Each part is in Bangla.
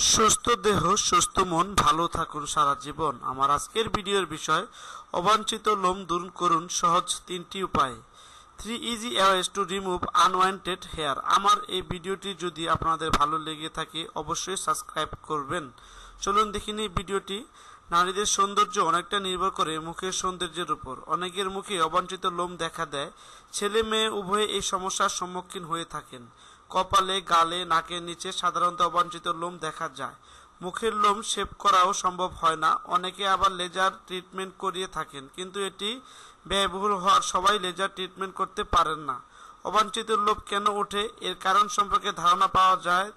সুস্থ দেহ সুস্থ মন, ভালো থাকুন সারা জীবন। আমার আজকের ভিডিওর বিষয় অবাঞ্ছিত লোম দূর করুন সহজ 3টি উপায়। 3 easy ways to remove unwanted hair। আমার এই ভিডিওটি যদি আপনাদের ভালো লেগে থাকে অবশ্যই সাবস্ক্রাইব করবেন। চলুন দেখে নিই ভিডিওটি। নারীদের সৌন্দর্য অনেকটা নির্ভর করে মুখের সৌন্দর্যের উপর। অনেকের মুখে অবাঞ্ছিত লোম দেখা দেয়। ছেলে মেয়ে উভয়ে এই সমস্যার সম্মুখীন হয়ে থাকেন। কপালে, গালে, নাকের নিচে সাধারণত অবাঞ্ছিত লোম দেখা যায়। মুখের লোম শেভ করাও সম্ভব হয় না। অনেকে আবার লেজার ট্রিটমেন্ট করিয়ে থাকেন, কিন্তু এটি ব্যয়বহুল হওয়ার সবাই লেজার ট্রিটমেন্ট করতে পারেন না। অবাঞ্ছিত লোম কেন ওঠে, এর কারণ সম্পর্কে ধারণা পাওয়া যায়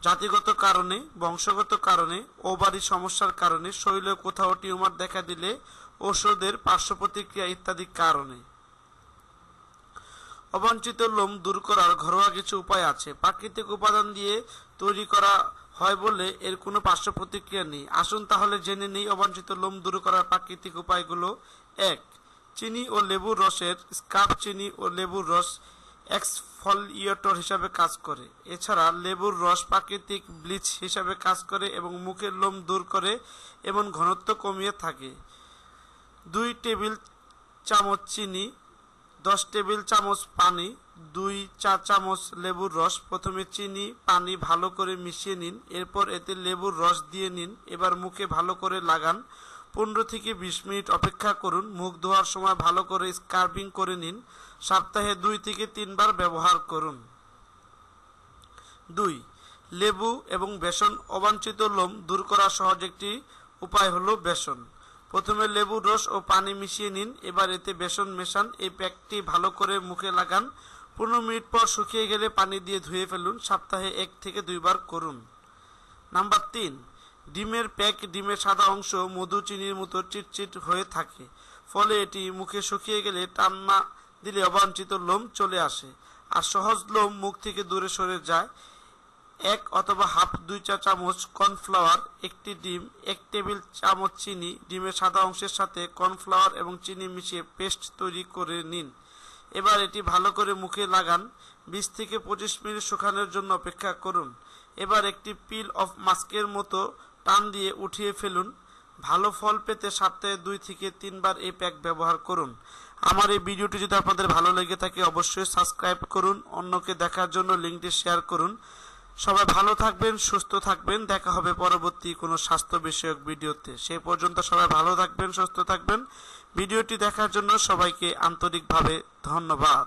জাতিগত কারণে, বংশগত কারণে, ওভারি সমস্যার কারণে, শরীরে কোথাও টিউমার দেখা দিলে, ওষুধের পার্শ্ব প্রতিক্রিয়া ইত্যাদি কারণে। অবাঞ্ছিত লোম দূর করার ঘরোয়া কিছু উপায় আছে। প্রাকৃতিক উপাদান দিয়ে তৈরি করা হয় বলে এর কোনো পার্শ্ব প্রতিক্রিয়া নেই। আসুন তাহলে জেনে নেই অবাঞ্ছিত লোম দূর করার প্রাকৃতিক উপায়গুলো। 1. চিনি ও লেবুর রসের স্কার্ফ। চিনি ও লেবুর রস এক্সফলিয়েটর হিসাবে কাজ করে। এছাড়া লেবুর রস প্রাকৃতিক ব্লিচ হিসাবে কাজ করে এবং মুখের লোম দূর করে এবং ঘনত্ব কমিয়ে থাকে। 2 টেবিল চামচ চিনি, 10 টেবিল চামচ পানি, 2 চা চামচ লেবুর রস। প্রথমে চিনি পানি ভালো করে মিশিয়ে নিন, এরপর এতে লেবুর রস দিয়ে নিন। এবার মুখে ভালো করে লাগান। 15 থেকে 20 মিনিট অপেক্ষা করুন। মুখ ধোয়ার সময় ভালো করে স্ক্রাবিং করে নিন। সপ্তাহে 2 থেকে 3 বার ব্যবহার করুন। 2. লেবু এবং বেসন। অবাঞ্ছিত লোম দূর করার সহজ একটি উপায় হলো বেসন। প্রথমে লেবুর রস ও পানি মিশিয়ে নিন, এবার এতে বেসন মেশান। এই প্যাকটি ভালো করে মুখে লাগান। 15 মিনিট পর শুকিয়ে গেলে পানি দিয়ে ধুয়ে ফেলুন। সপ্তাহে 1 থেকে 2 বার করুন। নাম্বার 3. ডিমের প্যাক। ডিমের সাদা অংশ মধু চিনির মতো চিটচিট হয়ে থাকে, ফলে এটি মুখে শুকিয়ে গেলে টান্না দিলে অবাঞ্ছিত লোম চলে আসে আর সহজ লোম মুখ থেকে দূরে সরে যায়। 1 অথবা হাফ 2 চা চামচ কর্নফ্লাওয়ার, 1টি ডিম, 1 টেবিল চামচ চিনি। ডিমের সাদা অংশের সাথে কর্নফ্লাওয়ার এবং চিনি মিশিয়ে পেস্ট তৈরি করে নিন। এবার এটি ভালো করে মুখে লাগান। 20 থেকে 25 মিনিট শুকানোর জন্য অপেক্ষা করুন। এবার একটি পিল অফ মাস্কের মতো টান দিয়ে উঠিয়ে ফেলুন। ভালো ফল পেতে সপ্তাহে 2 থেকে 3 বার এই প্যাক ব্যবহার করুন। আমার এই ভিডিওটি যদি আপনাদের ভালো লেগে থাকে অবশ্যই সাবস্ক্রাইব করুন। অন্যকে দেখার জন্য লিঙ্কটি শেয়ার করুন। সবাই ভালো থাকবেন, সুস্থ থাকবেন। দেখা হবে পরবর্তী কোনো স্বাস্থ্য বিষয়ক ভিডিওতে। সেই পর্যন্ত সবাই ভালো থাকবেন, সুস্থ থাকবেন। ভিডিওটি দেখার জন্য সবাইকে আন্তরিকভাবে ধন্যবাদ।